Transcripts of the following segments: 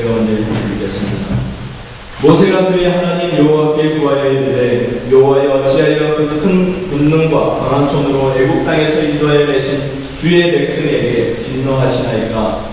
제가 먼저 읽겠습니다. 모세가 그의 하나님 여호와께 구하여 이르되 여호와여 어찌하여 그 큰 권능과 강한 손으로 애국 땅에서 인도하여 내신 주의 백성에게 진노하시나이까.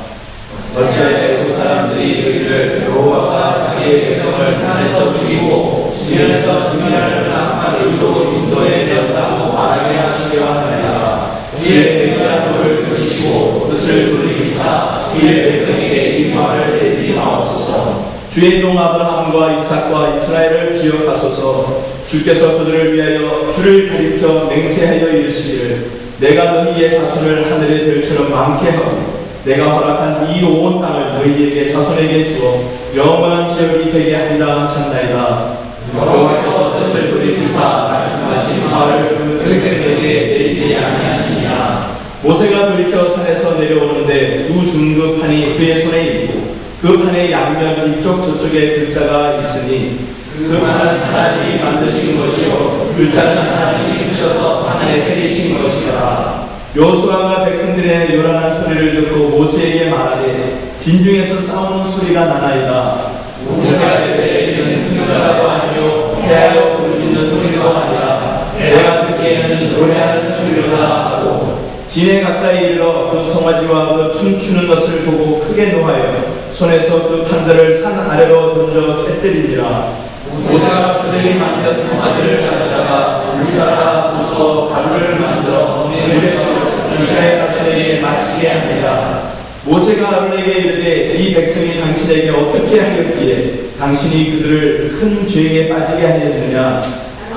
어찌하여 애국 사람들이 이르기를 여호와가 자기의 백성을 산에서 죽이고 지면에서 증인하려는 악한 의도 인도에 내었다고 말하게 하시려 하나이다. 주의 백명한 돌을 그치시고 뜻을 돌이키사 주의 백성에게 이 말을 내지 마옵소서. 주의 종 아브라함과 이삭과 이스라엘을 기억하소서. 주께서 그들을 위하여 주를 가리켜 맹세하여 이르시기를 내가 너희의 자손을 하늘의 별처럼 많게 하고 내가 허락한 이 온 땅을 너희에게 자손에게 주어 영원한 기업이 되게 하리라 하셨나이다. 여호와께서 뜻을 돌이키사 말씀하신 말을 그 백성에게 내리지 아니하시니라. 모세가 돌이켜 산에서 내려오는데 두 증거판이 그의 손에 있고 그 판의 양면 이쪽 저쪽에 글자가 있으니 그 판은 하나님이 만드신 것이요 글자는 하나님이 쓰셔서 판에 새기신 것이라. 여호수아가 백성들의 요란한 소리를 듣고 모세에게 말하되 진중에서 싸우는 소리가 나나이다. 모세가 이르되 이는 승자라도 아니요 패하여 부르짖는 소리도 아니라 내가 듣기에는 노래하는 소리로다 하고 진에 가까이 이르러 그 송아지와 그 춤추는 것을 보고 크게 노하여 손에서 그 판들을 산 아래로 던져 깨뜨리니라. 모세가 그들이 만든 송아지를 가져다가 불사라 부숴 가루를 만들어 물에 이스라엘 자손에게 마시게 하니라. 모세가 아론에게 이르되 이 백성이 당신에게 어떻게 하였기에 당신이 그들을 큰 죄에 빠지게 하였느냐.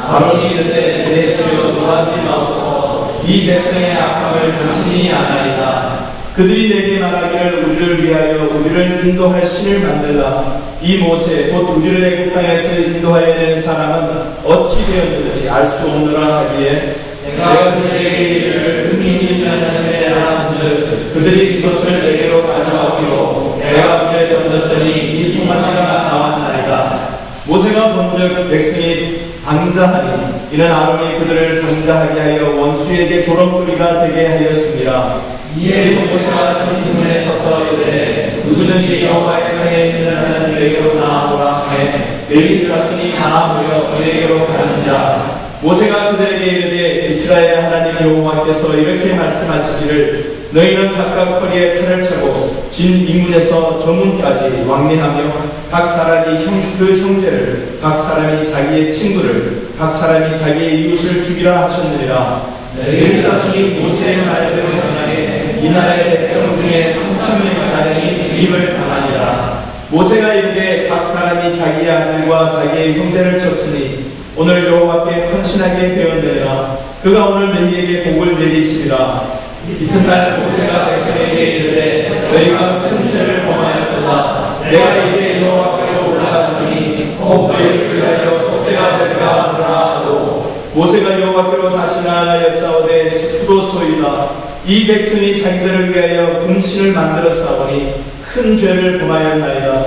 아론이 이르되 내 주여 노하지 마옵소서. 이 백성의 악함을 당신이 아나이다. 그들이 내게 말하기를 우리를 위하여 우리를 인도할 신을 만들라. 이 모세 곧 우리를 애국 땅에서 인도하여 낸 사람은 어찌 되었는지 알 수 없노라 하기에 내가 그들에게 이르기를 흥민이 있는 자들에 대한 한들 그들이 이것을 내게로 가져왔기로 내가 그에 던졌더니 이 송아지가 나왔나이다. 모세가 본즉 백성이 방자하니 이는 아론이 그들을 방자하게 하여 원수에게 조롱거리가 되게 하였습니다. 이에 모세가 진문에 서서 이르되 누구든지 여호와의 명에 있는 자는 그에게로 나아오라 하매 레위 자손이 다 모여 그에게로 가는지라. 모세가 그들에게 이르되 이스라엘의 하나님 여호와께서 이렇게 말씀하시기를 너희는 각각 허리에 칼을 차고 진 이문에서 저 문까지 왕래하며 각 사람이 그 형제를 각 사람이 자기의 친구를 각 사람이 자기의 이웃을 죽이라 하셨느니라. 레위 자손이 모세의 말대로 행하되 이 나라의 백성 중에 3,000명이 가량이 죽임을 당하니라. 모세가 이르되 각 사람이 자기의 아들과 자기의 형제를 쳤으니 오늘 여호와께 헌신하게 되었느니라. 그가 오늘 너희에게 복을 내리시리라. 이튿날 모세가 백성에게 이르되 너희가 큰 죄를 범하였도다. 내가 이제 여호와께로 올라가더니 혹 너희를 위하여 속죄가 될까 하노라 하고 모세가 여호와께로 다시 나아가였자오되 스스로소이다. 이 백성이 자기들을 위하여 금신을 만들었사오니 큰 죄를 범하였나이다.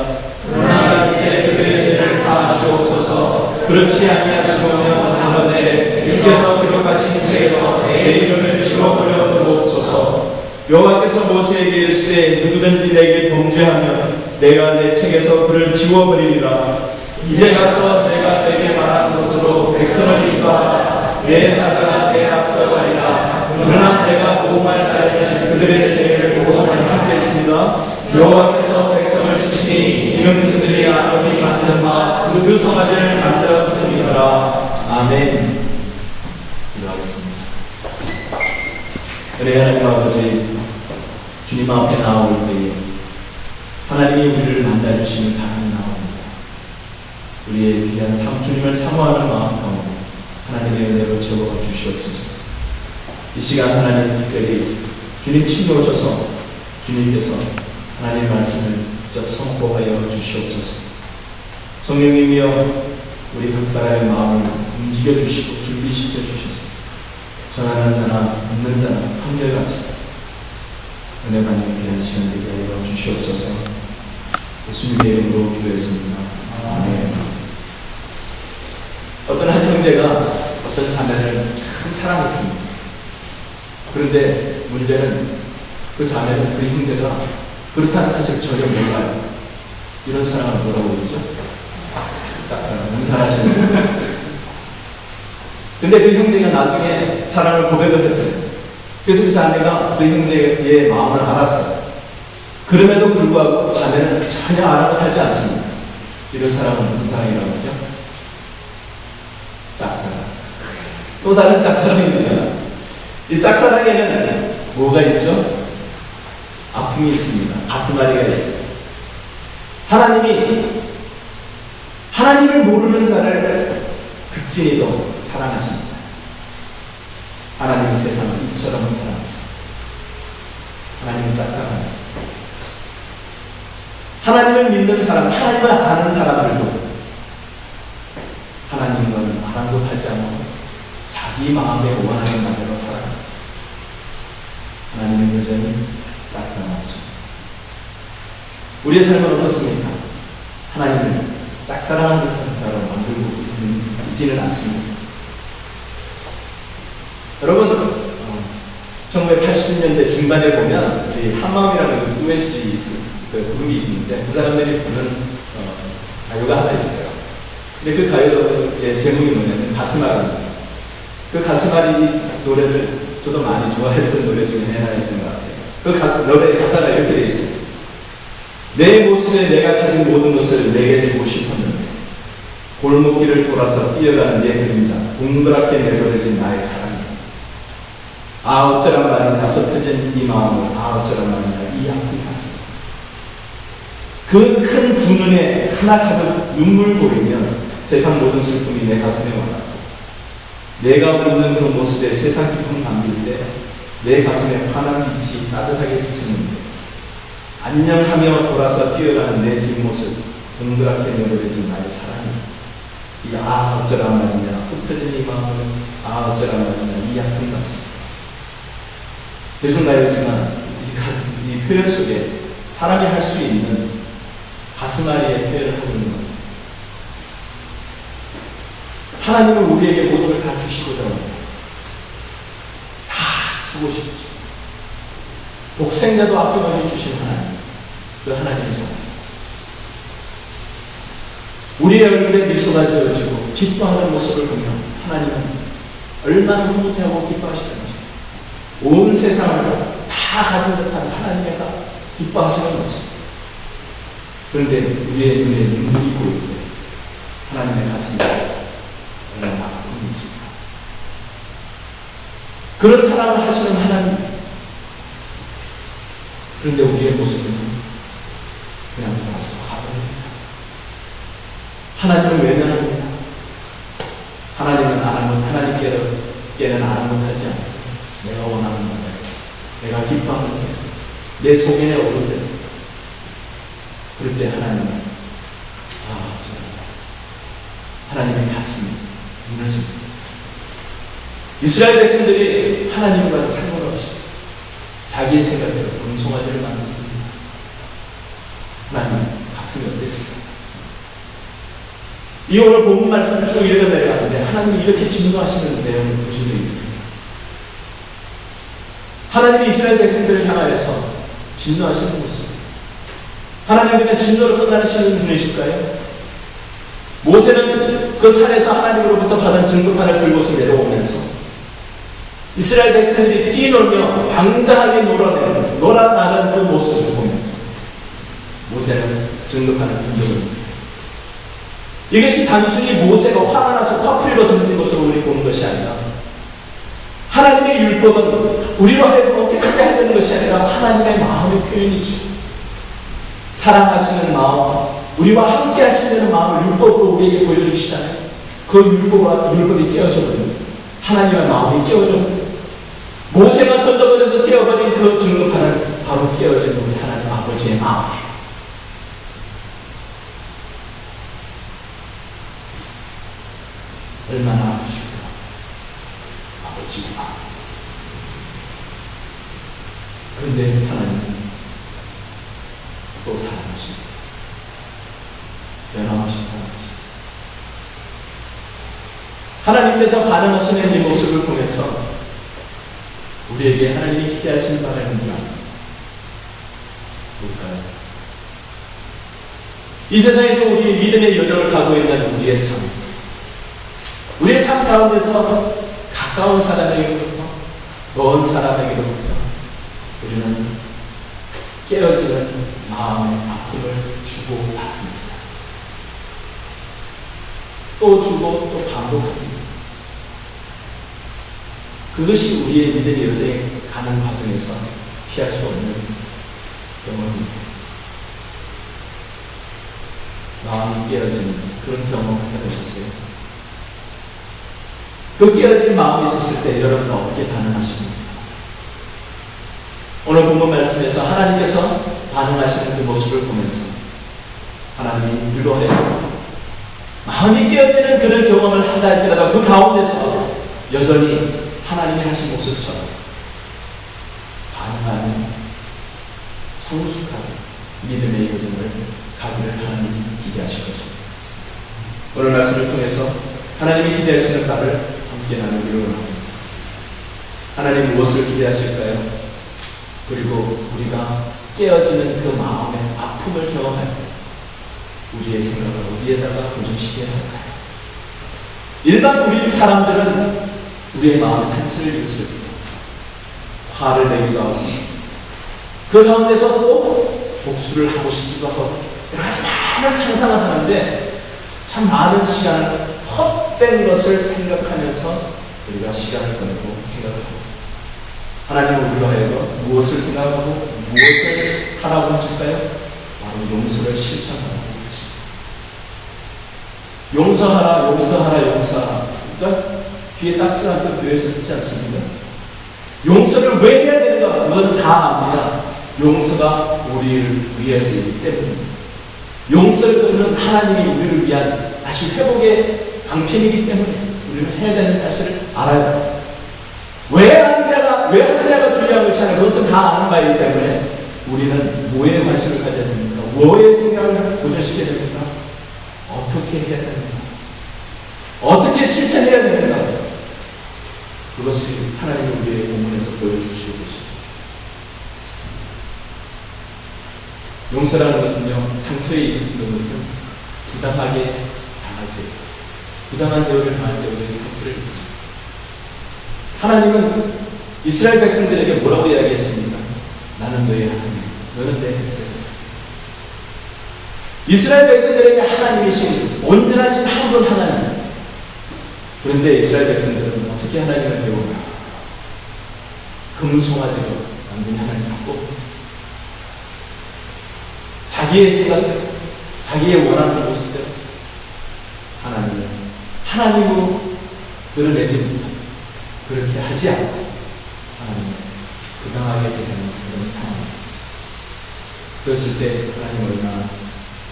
그러나 이제 그들의 죄를 사하시옵소서. 그렇지 아니하시오면 하노되 주께서 기록하신 책에서 내 이름을 지워버려 주옵소서. 여호와께서 모세에게 이르시되 누구든지 내게 범죄하면 내가 내 책에서 그를 지워버리리라. 이제 가서 내가 내게 말한 것으로 백성을 인도하라. 내 사자가 내 앞서 가리라. 그러나 내가 보호할 날에는 그들의 죄를 보호하지 않겠습니다. 여호와께서 백성을 치시니 이는 그들이 아론이 만든 그 송아지를 만들었습니다. 아멘. 기도하겠습니다. 은혜의 하나님 아버지, 주님 앞에 나올 때에 하나님이 우리를 만나주시는 바람이 나옵니다. 우리의 귀한 주님을 사모하는 마음 가운데 하나님의 은혜로 채워 주시옵소서. 이 시간 하나님 특별히 주님 친구오셔서 주님께서 하나님의 말씀을 직접 선포하여 주시옵소서. 성령님이여 우리 각 사람의 마음을 움직여 주시고 준비시켜 주셔서 전하는 자나 듣는 자나 한결같이 은혜 받는 귀한 시간 되게 하여 주시옵소서. 예수님의 이름으로 기도했습니다. 아멘. 어떤 한 형제가 어떤 자매를 큰 사랑했습니다. 그런데 문제는 그 자매는 그 형제가 그렇다는 사실을 전혀 몰라요. 이런 사람을 뭐라고 부르죠? 짝사랑. 너무 잘하시는. 근데 그 형제가 나중에 사랑을 고백을 했어요. 그래서 그 자매가 그 형제의 마음을 알았어요. 그럼에도 불구하고 자매는 전혀 아랑곳하지 않습니다. 이런 사람은 무슨 사랑이라고 하죠? 짝사랑. 또 다른 짝사랑입니다. 이 짝사랑에는 뭐가 있죠? 아픔이 있습니다. 가슴앓이가 있어요. 하나님을 모르는 자를 극진히도 사랑하십니다. 하나님이 세상을 이처럼 사랑하십니다. 하나님은 짝사랑하셨습니다. 하나님을 믿는 사람, 하나님을 아는 사람들도 하나님과는 아랑곳하지 않고 자기 마음에 원하는 바대로 살아갑니다. 하나님은 여전히 짝사랑하십니다. 우리의 삶은 어떻습니까? 하나님을 짝사랑하는 사람처럼 만들고 있지는 않습니다. 여러분, 1980년대 중반에 보면 한마음이라는 듀엣이 그 그룹이 있는데 그 사람들이 부르는 가요가 하나 있어요. 근데 그 가요의 제목이 뭐냐면 가슴앓이입니다. 그 가슴앓이 노래를 저도 많이 좋아했던 노래 중에 하나였던 것 같아요. 그 노래의 가사가 이렇게 되어 있어요. 내 모습에 내가 가진 모든 것을 내게 주고 싶었는데 골목길을 돌아서 뛰어가는 내 그림자, 동그랗게 내버려진 나의 사랑이 아 어쩌란 말이냐 흩어진 이 마음을 아 어쩌란 말이냐 이 아픈 가슴. 그 큰 두 눈에 하나 가득 눈물 보이면 세상 모든 슬픔이 내 가슴에 와닿고 내가 웃는 그 모습에 세상 기쁨 담길 때 내 가슴에 환한 빛이 따뜻하게 비치는데 안녕하며 돌아서 뛰어가는 내 뒷모습 동그랗게 내버려진 나의 사랑이 이 아 어쩌란 말이냐 흩어진 이 마음을 아 어쩌란 말이냐 이 아픈 가슴. 요즘가요지만 이 표현 속에 사람이 할 수 있는 가슴앓이의 표현을 하고 있는 것 같아요. 하나님은 우리에게 모든 걸 다 주시고자 합니다. 다 주고 싶죠. 독생자도 아낌없이 주신 하나님, 그 하나님의 사랑. 우리의 얼굴에 미소가 지어지고 기뻐하는 모습을 보면 하나님은 얼마나 흐뭇해하고 기뻐하시는지 온 세상을 다 가진 듯한 하나님의 기뻐하시는 모습. 그런데 우리의 눈에 눈물이 보일 때 하나님의 가슴에 얼마나 아픔이 있습니까? 그런 사랑을 하시는 하나님. 그런데 우리의 모습은 그냥 돌아서 가버립니다. 하나님을 외면합니다. 하나님은 하나님께는 아랑곳하지 않고 내가 원하는 바대로 내가 기뻐하는 대로 내 소견에 오를 대로 그럴 때 하나님은 하나님의 가슴이 무너집니다. 이스라엘 백성들이 하나님과 상관없이 자기의 생각대로 금송아지를 만들었습니다. 하나님의 가슴이 어땠을까? 이 오늘 본문 말씀을 쭉 읽어내려가는데 하나님이 이렇게 진노하시는 내용을 보신 적이 있으세요? 하나님이 이스라엘 백성들을 향하여서 진노하시는 모습. 하나님은 그냥 진노로 끝나시는 분이실까요? 모세는 그 산에서 하나님으로부터 받은 증거판을 들고서 내려오면서 이스라엘 백성들이 뛰놀며 방자하게 놀아나는 그 모습을 보면서 모세는 증거판을 던져버립니다. 이것이 단순히 모세가 화가 나서 화풀이로 던진 것으로 우리 보는 것이 아니라 하나님의 율법은 우리로 하여금 어떻게 크게 하려는 것이 아니라 하나님의 마음의 표현이죠. 사랑하시는 마음, 우리와 함께 하시는 마음을 율법으로 우리에게 보여주시잖아요. 그 율법이 깨어져 버립니다. 하나님의 마음이 깨어져 버립니다. 모세가 던져버려서 깨어버린 그 증거판은 바로 깨어진 우리 하나님 아버지의 마음이에요. 얼마나 아프실까? 아버지가. 그런데 하나님은 또 사랑하십니다. 변함없이 사랑하십니다. 하나님께서 반응하시는 이 모습을 보면서 우리에게 하나님이 기대하시는 바가 있는지 압니다. 뭘까요? 이 세상에서 우리의 믿음의 여정을 가고 있는 우리의 삶, 우리의 삶 가운데서 가까운 사람에게로부터 먼 사람에게로부터 우리는 깨어지는 마음의 아픔을 주고받습니다. 또 주고 또 반복합니다. 그것이 우리의 믿음의 여정에 가는 과정에서 피할 수 없는 경험입니다. 마음이 깨어지는 그런 경험을 해보셨어요? 그 깨어진 마음이 있었을 때 여러분은 어떻게 반응하십니까? 오늘 본문 말씀에서 하나님께서 반응하시는 그 모습을 보면서 하나님이 위로하여 마음이 깨어지는 그런 경험을 한다 할지라도 그 가운데서 여전히 하나님이 하신 모습처럼 반응하는 성숙한 믿음의 여정을 가기를 하나님이 기대하실 것입니다. 오늘 말씀을 통해서 하나님이 기대하시는 바를 함께 나누기로 합니다. 하나님 무엇을 기대하실까요? 그리고 우리가 깨어지는 그 마음의 아픔을 경험할 때 우리의 생각을 어디에다가 고정시켜야 할까요? 일반 우리 사람들은 우리의 마음의 상처를 입었을 때 화를 내기도 하고 그 가운데서 또 복수를 하고 싶기도 하고 여러 가지 많은 상상을 하는데 참 많은 시간을 헛된 것을 생각하면서 우리가 시간을 보내고 생각하고 하나님은 우리가 하여금 무엇을 생각하고 무엇을 하라고 하실까요? 바로 용서를 실천하라고 하십니다. 용서하라, 용서하라, 용서하라. 그러니까 귀에 딱지가 않고 교회에서 쓰지 않습니다. 용서를 왜 해야 되는가? 그건 다 압니다. 용서가 우리를 위해서이기 때문입니다. 용서를 끊는 하나님이 우리를 위한 다시 회복의 방편이기 때문에 우리는 해야 되는 사실을 알아요. 왜 하느냐가 중요한 것이 아니라 그것은 다 아는 바이기 때문에 우리는 뭐에 관심을 가져야 됩니까? 뭐에 생각을 고정시켜야 됩니까? 어떻게 해야 됩니까? 어떻게 실천해야 됩니까? 그것이 하나님이 우리의 본문에서 보여주시고 계십니다. 용서라는 것은요, 상처에 있는 것은 부당하게 당할 때, 부당한 대우를 당할 때 우리의 상처를 입습니다. 하나님은 이스라엘 백성들에게 뭐라고 이야기했습니까? 나는 너의 하나님, 너는 내 백성이다. 이스라엘 백성들에게 하나님이신 온전하신 한 분 하나님. 그런데 이스라엘 백성들은 어떻게 하나님을 배우나? 금송아지로 완전히 하나님을 바꿔 자기의 생각대로, 자기의 원하는 모습대로 하나님을 하나님으로 드러내지 못하고 그렇게 하지 않고 하나님을 부당하게 되는 그런 상황입니다. 그랬을 때 하나님 얼마나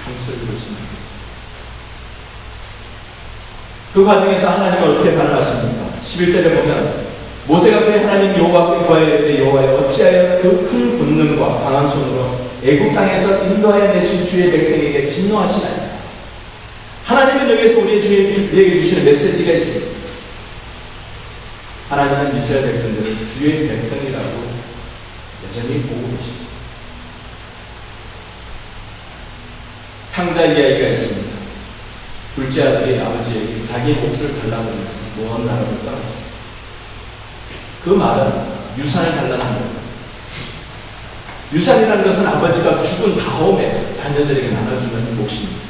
상처를 입으십니까? 그 과정에서 하나님은 어떻게 반응하십니까? 11절에 보면 모세가 그의 하나님 여호와께 구하여 이르되 여호와여 어찌하여 그 큰 권능과 강한 손으로 애굽 땅에서 인도하여 내신 주의 백성에게 진노하시나이까? 하나님은 여기에서 우리에게 주시는 메시지가 있습니다. 하나님은 이스라엘 백성들을 주의 백성이라고 여전히 보고 계십니다. 탕자 이야기가 있습니다. 둘째 아들이 아버지에게 자기 몫을 달라고 하면서 먼 나라로 떠났습니다. 그 말은 유산을 달라는 겁니다. 유산이라는 것은 아버지가 죽은 다음에 자녀들에게 나눠주는 몫입니다.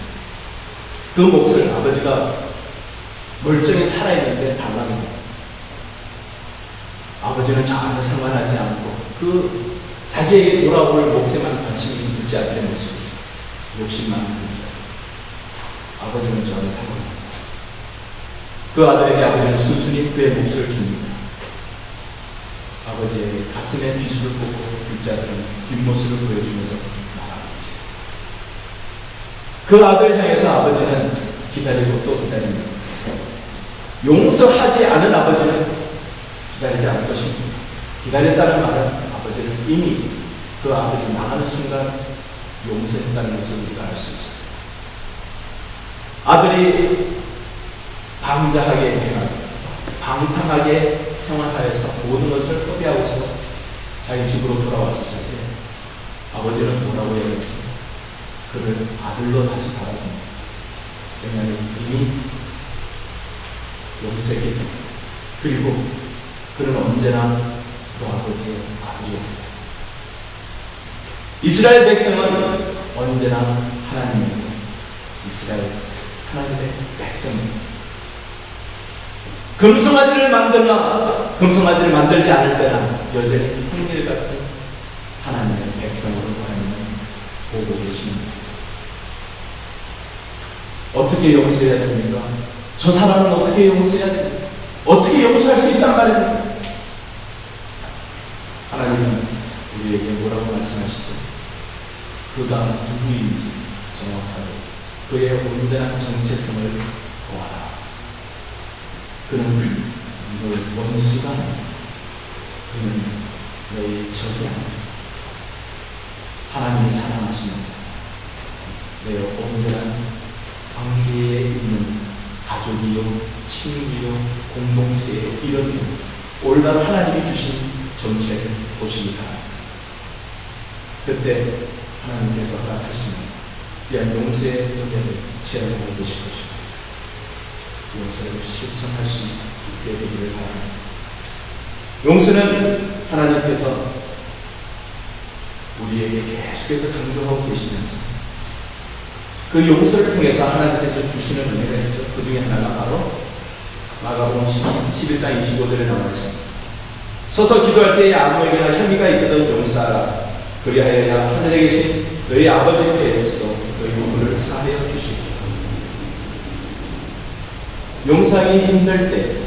그 몫을 아버지가 멀쩡히 살아있는데 달라는 겁니다. 아버지는 전혀 상관하지 않고 그 자기에게 돌아올 몫에만 관심이 있는 둘째 아들의 모습이죠. 욕심 많은 둘째 아들. 아버지는 전혀 상관합니다. 그 아들에게 아버지는 순순히 그의 몫을 줍니다. 아버지에게 가슴에 비수를 꽂고 둘째 아들은 뒷모습을 보여주면서 나가겠죠. 그 아들을 향해서 아버지는 기다리고 또 기다립니다. 용서하지 않은 아버지는 기다리지 않을 것입니다. 기다렸다는 말은 아버지는 이미 그 아들이 나가는 순간 용서했다는 것을 우리가 알 수 있습니다. 아들이 방자하게 행하고 방탕하게 생활하여서 모든 것을 허비하고서 자기 집으로 돌아왔었을 때 아버지는 뭐라고 얘기했습니까? 그를 아들로 다시 받아줍니다. 왜냐하면 이미 용서에게 그리고 그는 언제나 그 아버지의 아들이었어요. 이스라엘 백성은 언제나 하나님의 이스라엘 하나님의 백성입니다. 금송아지를 만들거나 금송아지를 만들지 않을 때나 여전히 한결같은 하나님의 백성으로 하나님은 보고 계십니다. 어떻게 용서해야 됩니까? 저 사람은 어떻게 용서해야 됩니까? 어떻게 용서할 수 있단 말입니까? 하나님은 우리에게 뭐라고 말씀하시죠? 그가 누구인지 정확하게 그의 온전한 정체성을 보아라. 그는 널 원수가 아니다. 그는 너의 적이 아니다. 하나님이 사랑하시는 자, 내 온전한 관계에 있는 가족이요, 친구요, 공동체의 이름이요, 올바로 하나님이 주신 정체를 보시기 바랍니다. 그때 하나님께서 허락하시는 귀한 용서의 은혜를 체험하고 계실 것입니다. 용서를 실천할 수 있게 되기를 바랍니다. 용서는 하나님께서 우리에게 계속해서 강조하고 계시면서 그 용서를 통해서 하나님께서 주시는 은혜가 있죠. 그 중에 하나가 바로 마가복음 11장 25절에 나와 있습니다. 서서 기도할 때에 아무에게나 혐의가 있거든 용서하라. 그리하여야 하늘에 계신 너희 아버지께서도 너희 부모를 사하여 주시고. 용서하기 힘들 때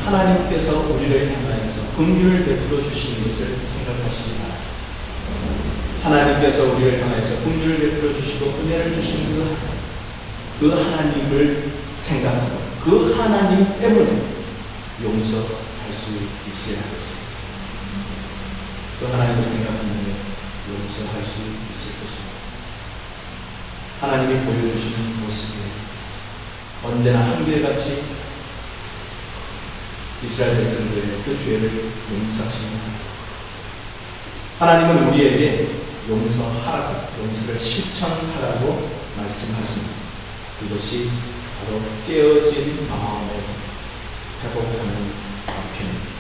하나님께서 우리를 향하여서 긍휼을 베풀어 주시는 것을 생각하시기 바랍니다. 하나님께서 우리를 향하여서 긍휼을 베풀어 주시고 은혜를 주시는 그 하나님을 생각하고 그 하나님 때문에 용서할 수 있어야 하겠습니다. 그 하나님을 생각하면 용서할 수 있을 것입니다. 하나님이 보여주시는 모습에 언제나 한결같이 이스라엘 백성들의 그 죄를 용서하십니다. 하나님은 우리에게 용서하라고, 용서를 실천하라고 말씀하십니다. 그것이 바로 깨어진 마음을 회복하는 방편입니다.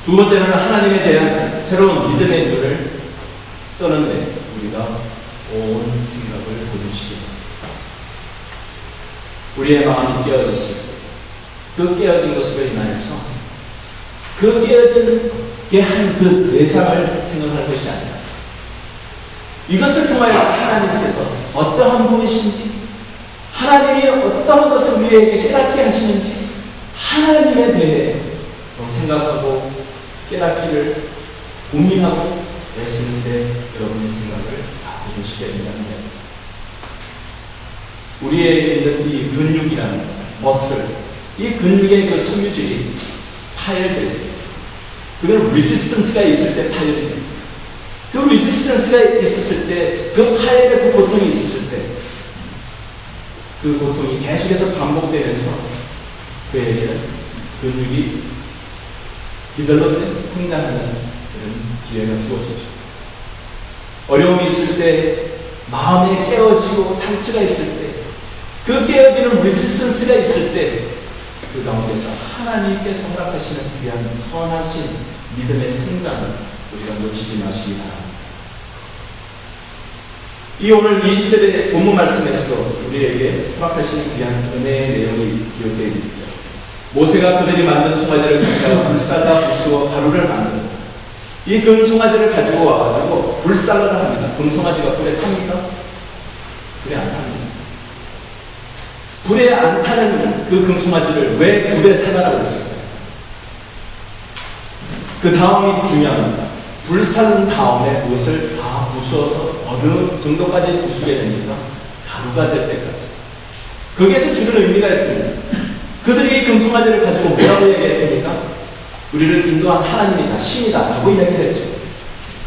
두 번째는 하나님에 대한 새로운 믿음의 눈을 뜨는데 우리가 온 생각을 보내시기 바랍니다. 우리의 마음이 깨어졌을 때 그 깨어진 것으로 인하여서 그 깨어진 게 한 그 대상을 생각할 것이 아니라 이것을 통하여 하나님께서 어떠한 분이신지 하나님이 어떠한 것을 우리에게 깨닫게 하시는지 하나님에 대해 생각하고 깨닫기를 고민하고 애쓰는 데 여러분의 생각을 바꾸시게 된다는 거예요. 우리에게 있는 이 근육이라는 머슬, 이 근육의 그 섬유질이 파열될 때, 그건 리지스턴스가 있을 때 파열이 됩니다. 그 리지스턴스가 있었을 때, 그 파열의 그 고통이 있었을 때, 그 고통이 계속해서 반복되면서 그에게는 근육이 디벨롭된 성장하는 그런 기회가 주어지죠. 어려움이 있을 때, 마음에 깨어지고 상처가 있을 때, 그 깨어지는 리지스턴스가 있을 때, 그 가운데서 하나님께서 허락하시는 귀한 선하신 믿음의 성장을 우리가 놓치지 마시기 바랍니다. 이 오늘 20절의 본문 말씀에서도 우리에게 허락하시는 귀한 은혜의 내용이 기록되어 있습니다. 모세가 그들이 만든 송아지를 가져다가 불사다 부수어 가루를 만듭니다. 이 금송아지를 가지고 와가지고 불살을 합니다. 금송아지가 불에 탑니까? 불에 안 탑니다. 불에 안 타는 그 금송아지를 왜 불에 사가라고 했을까요? 그 다음이 중요합니다. 불사른 다음에 그것을 다 부수어서 어느 정도까지 부수게 됩니까? 가루가 될 때까지. 거기에서 주는 의미가 있습니다. 그들이 이 금송아지를 가지고 뭐라고 얘기했습니까? 우리를 인도한 하나님이다, 신이다 라고 이야기했죠.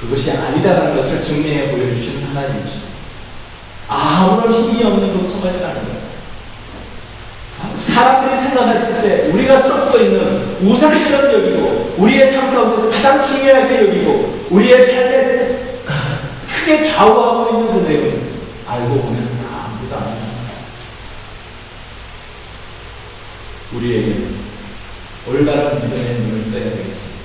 그것이 아니다라는 것을 증명해 보여주시는 하나님이죠. 아무런 힘이 없는 금송아지라는 거예요. 사람들이 생각했을 때 우리가 쫓고 있는 우상처럼 여기고 우리의 삶 가운데서 가장 중요하게 여기고 우리의 삶의 크게 좌우하고 있는 그 내용을 알고 보면 아무도 안 합니다. 우리에게 올바른 믿음의 눈을 떠야 되겠습니다.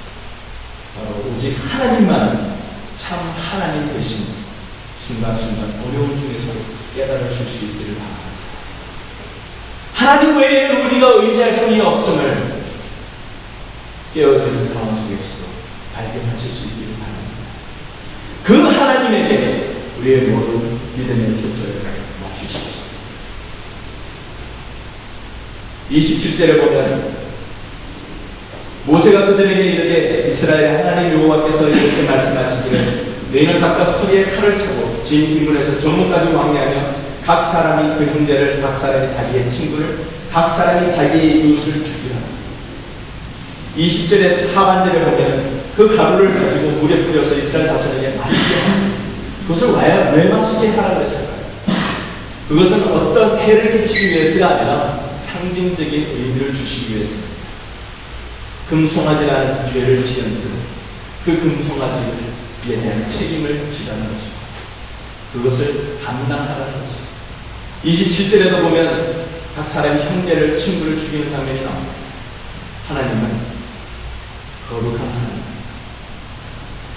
바로 오직 하나님만 참 하나님 되신 순간순간 어려움 중에서 깨달아 줄 수 있기를 바랍니다. 하나님 외에는 우리가 의지할 분이 없음을 깨어지는 상황 속에서도 발견하실 수 있기를 바랍니다. 그 하나님에게 우리의 모든 믿음의 초점을 맞추십시오. 27절에 보면 모세가 그들에게 이르되 이스라엘 하나님 여호와께서 이렇게 말씀하시기를 너희는 각각 허리에 칼을 차고 진 이문에서 저문까지 왕래하며 각 사람이 그 형제를, 각 사람이 자기의 친구를, 각 사람이 자기의 이웃을 죽이라. 20절에서 하반절에 보면 그 가루를 가지고 물에 뿌려서 이스라엘 자손에게 마시게 하라. 그것을 왜 마시게 하라고 그랬을까요? 그것은 어떤 해를 끼치기 위해서가 아니라 상징적인 의미를 주시기 위해서 금송아지라는 죄를 지은 그 금송아지에 대한 책임을 지라는 것입니다. 그것을 감당하라는 것입니다. 27절에도 보면 각 사람이 형제를, 친구를 죽이는 장면이 나옵니다. 하나님은 거룩한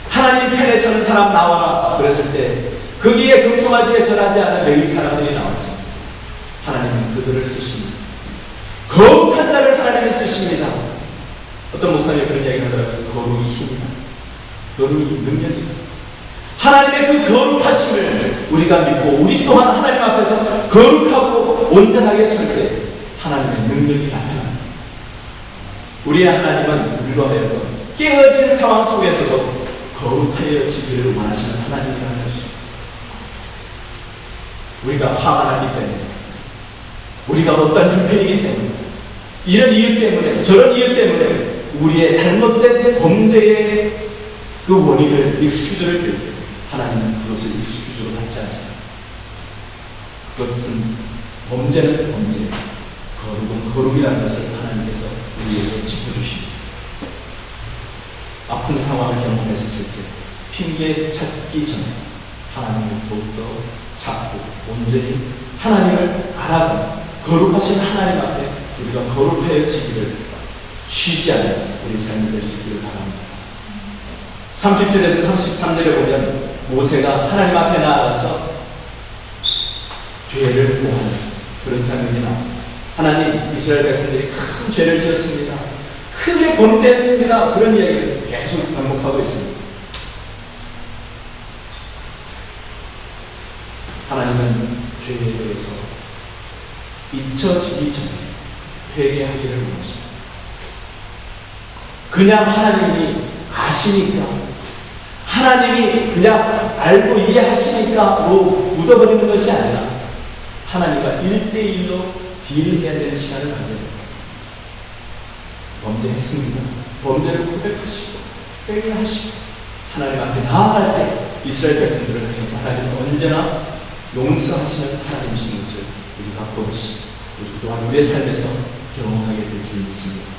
하나님 편에 서는 사람 나와라 그랬을 때 거기에 금송아지에 절하지 않은 레위 사람들이 나왔습니다. 하나님은 그들을 쓰십니다. 거룩한 자를 하나님이 쓰십니다. 어떤 목사님이 그런 이야기를 하더라고요. 거룩이 힘이다. 거룩이 능력이다. 하나님의 그 거룩하심을 우리가 믿고 우리 또한 하나님 앞에서 거룩하고 온전하게 설 때 하나님의 능력이 나타납니다. 우리의 하나님은 우리로 하여금 깨어진 상황 속에서도 거룩하여 지기를 원하시는 하나님이라는 것입니다. 우리가 화가 나기 때문에, 우리가 어떤 형편이기 때문에, 이런 이유 때문에, 저런 이유 때문에 우리의 잘못된 범죄의 그 원인을 익스큐즈를 들고 하나님은 그것을 익스큐즈로 받지 않습니다. 그것은 범죄는 범죄, 거룩은 거룩이라는 것을 하나님께서 우리에게 짚어주십니다. 아픈 상황을 경험했을 때 핑계 찾기 전에 하나님을 더욱더 찾고 온전히 하나님을 알아가 거룩하신 하나님 앞에 우리가 거룩하여 지기를 쉬지 않는 우리 삶이 될 수 있기를 바랍니다. 30절에서 33절에 보면 모세가 하나님 앞에 나아가서 죄를 고하는 그런 장면이 나옵니다. 하나님, 이스라엘 백성들이 큰 죄를 지었습니다. 크게 범죄했습니다. 그런 이야기를 계속 반복하고 있습니다. 하나님은 죄에 대해서 잊혀지기 전에 회개하기를 원하십니다. 그냥 하나님이 아시니까, 하나님이 그냥 알고 이해하시니까 묻어버리는 것이 아니라 하나님과 1대1로 딜해야 되는 시간을 가져야 됩니다. 범죄했습니다. 범죄를 고백하시고 회개하시고 하나님 앞에 나아갈 때 이스라엘 백성들을 향해서 하나님은 언제나 용서하시는 하나님이신 것을 우리가 보듯이 우리 또한 우리의 삶에서 경험하게 될 줄 믿습니다.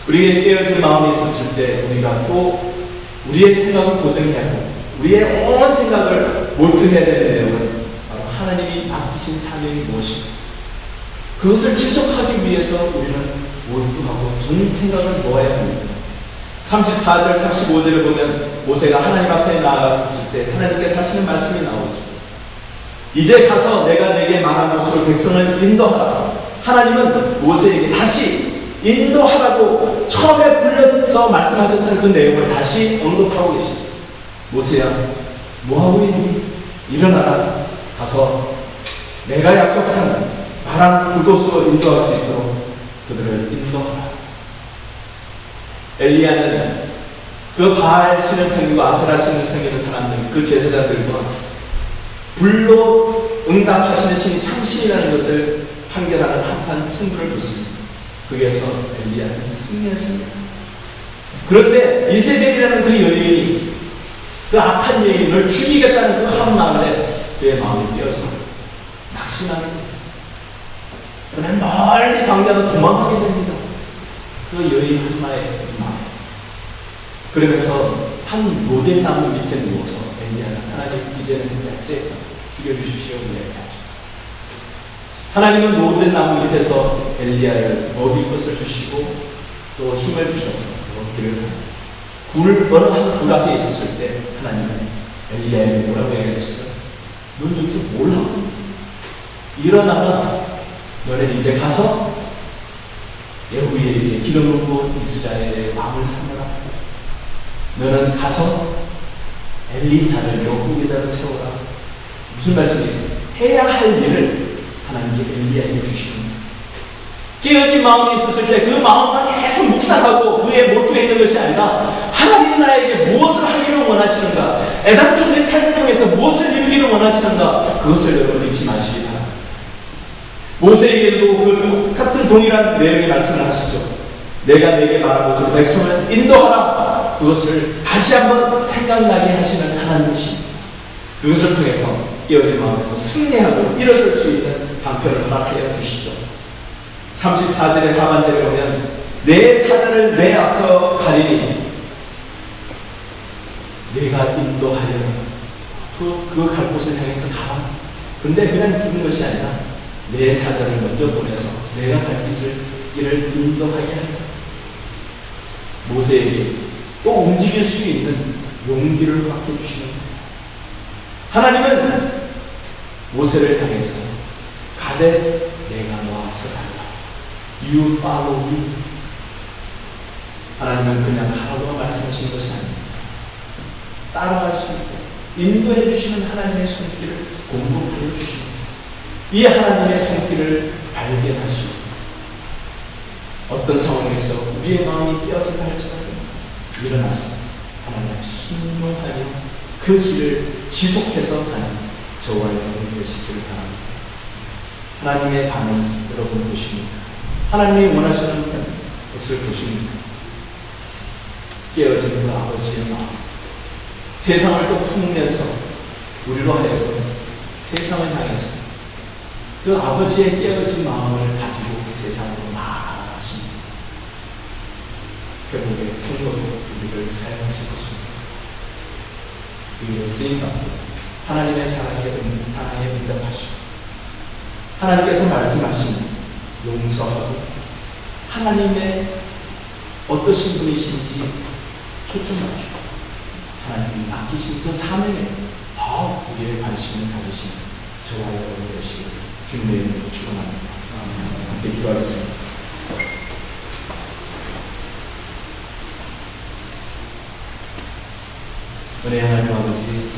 우리에게 깨어진 마음이 있었을 때 우리가 또 우리의 생각을 고정해야 하고 우리의 온 생각을 몰두해야 되는 내용은 바로 하나님이 맡기신 사명이 무엇인가, 그것을 지속하기 위해서 우리는 몰두하고 전 생각을 모아야 합니다. 34절, 35절을 보면 모세가 하나님 앞에 나아갔을 때 하나님께서 하시는 말씀이 나오죠. 이제 가서 내가 내게 말한 곳으로 백성을 인도하라. 하나님은 모세에게 다시 인도하라고 처음에 불러서 말씀하셨던 그 내용을 다시 언급하고 계시죠. 모세야, 뭐하고 있니? 일어나라. 가서 내가 약속한 말한 그곳으로 인도할 수 있도록 그들을 인도하라. 엘리야는 그 바알 신을 섬기고 아세라 신을 섬기는 사람들, 그 제사장들과 불로 응답하시는 신이 참신이라는 것을 판결하는 한판 승부를 뒀습니다. 거기에서 엘리야는 승리했습니다. 그런데 이세벨이라는 그 여인이, 그 악한 여인을 죽이겠다는 그 한 마음에 그의 마음이 뛰어서 낙심하게 됐습니다. 그러나 멀리 광야로 도망가게 됩니다. 그 여인 한마의 마음. 그러면서 한 로뎀나무 밑에 누워서 엘리야는 하나님 이제는 됐어요. 죽여주십시오. 이야기하죠. 하나님은 로뎀나무 밑에서 엘리야를 먹일 것을 주시고 또 힘을 주셔서 길을 한 굴 앞에 있었을 때 하나님은 엘리야에게 뭐라고 얘기하시죠? 넌 여기서 뭘 하고? 일어나라. 너는 이제 가서 예후에게 기름을 부어 이스라엘의 왕을 삼으라. 너는 가서 엘리사를 여호에다가 세워라. 무슨 말씀이에요? 해야 할 일을 하나님께 엘리야에게 주시는 거예요. 깨어진 마음이 있었을 때 그 마음만 계속 묵상하고 그에 몰두해 있는 것이 아니라 하나님이 나에게 무엇을 하기를 원하시는가, 애당초 내 삶을 통해서 무엇을 이루기를 원하시는가, 그것을 여러분 잊지 마시기 바랍니다. 모세에게도 그 같은 동일한 내용의 말씀을 하시죠. 내가 내게 말하고 주 백성을 인도하라. 그것을 다시 한번 생각나게 하시는 하나님이십니다. 그것을 통해서 깨어진 마음에서 승리하고 일어설 수 있는 방편을 허락하여 주시죠. 34절의 하반절에 보면 내 사자를 내 앞서 가리니 내가 인도하려는 그 갈 곳을 향해서 가라. 근데 그냥 두는 것이 아니라 내 사자를 먼저 보내서 내가 갈 길을 인도하게 한다. 모세에게 또 움직일 수 있는 용기를 허락해 주시는 거예요. 하나님은 모세를 향해서 가되 내가 너 앞서 간다. You follow me. 하나님은 그냥 가라고 말씀하시는 것이 아닙니다. 따라갈 수 있고 인도해 주시는 하나님의 손길을 공급하여 주십니다. 이 하나님의 손길을 발견하시고 어떤 상황에서 우리의 마음이 깨어진다 할지라도 일어나서 하나님의 순종하여 그 길을 지속해서 가는 저와 여러분 되시기를 바랍니다. 하나님의 반응 여러분 보십니까? 하나님이 원하시는 것을 보십니까? 깨어진 그 아버지의 마음, 세상을 또 품으면서 우리로 하여금 세상을 향해서 그 아버지의 깨어진 마음을 가지고 세상으로 나아가십니다. 결국에 통로로 우리를 사용하실 것입니다. 우리의 쓰임받고 하나님의 사랑에 응답하시고 하나님께서 말씀하신 용서하고 하나님의 어떠신 분이신지 초점 맞추고 하나님이 맡기신 그 사명에 더 우리의 관심을 가지신 저와 여러분 되시기를 주님의 이름으로 축원합니다. 함께 기도하겠습니다. 은혜의 하나님 아버지,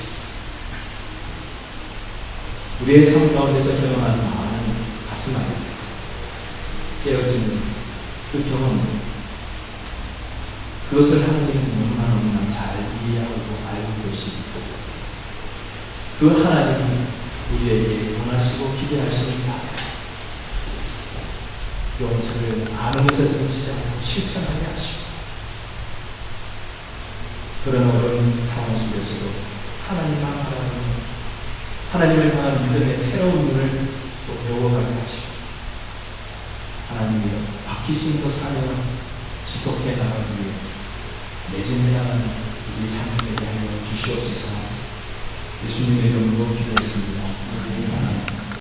우리의 삶 가운데서 경험하는 많은 가슴 아픈 깨어지는 그 경험, 그것을 하나님은 너무나 잘 이해하고 알고 계시고 그 하나님이 우리에게 원하시고 기대하시는 용서를 아는 것에서 그치지 않고 실천하게 하시고 그런 어려운 상황 속에서도 하나님만 바라보는 하나님을 향한 믿음의 새로운 눈을 또 배워가게 하시고 하나님이 맡기신 그 사명을 지속해 나가기 위해 매진해 나가는 우리 삶을 되게 하여 주시옵소서. 예수님의 이름으로 기도했습니다.